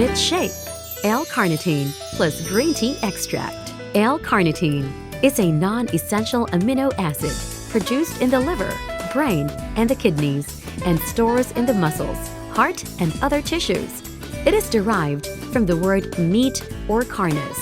fit shape. L-carnitine plus green tea extract. L-carnitine is a non-essential amino acid produced in the liver, brain, and the kidneys, and stores in the muscles, heart, and other tissues. It is derived from the word meat or carnis.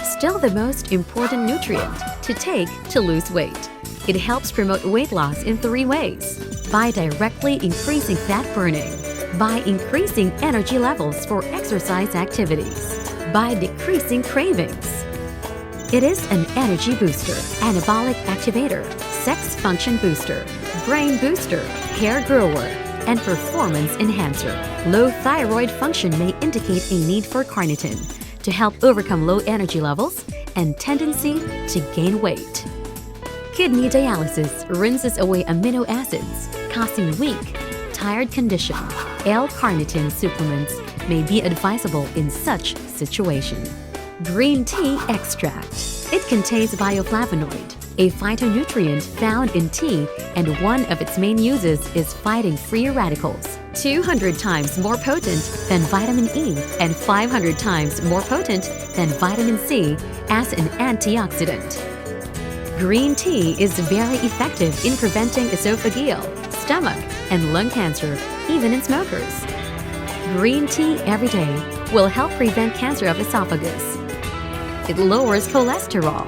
Still the most important nutrient to take to lose weight. It helps promote weight loss in 3 ways: by directly increasing fat burning, by increasing energy levels for exercise activities, by decreasing cravings. It is an energy booster, anabolic activator, sex function booster, brain booster, hair grower, and performance enhancer. Low thyroid function may indicate a need for carnitine to help overcome low energy levels and tendency to gain weight. Kidney dialysis rinses away amino acids, causing weak, tired condition. L-carnitine supplements may be advisable in such situation. Green tea extract. It contains bioflavonoid, a phytonutrient found in tea, and one of its main uses is fighting free radicals. 200 times more potent than vitamin E and 500 times more potent than vitamin C as an antioxidant. Green tea is very effective in preventing esophageal, stomach, and lung cancer, even in smokers. Green tea every day will help prevent cancer of esophagus. It lowers cholesterol.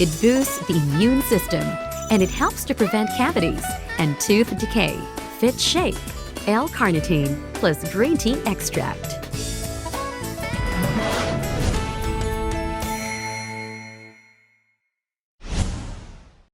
It boosts the immune system, and it helps to prevent cavities and tooth decay. Fit shape. L-carnitine plus green tea extract.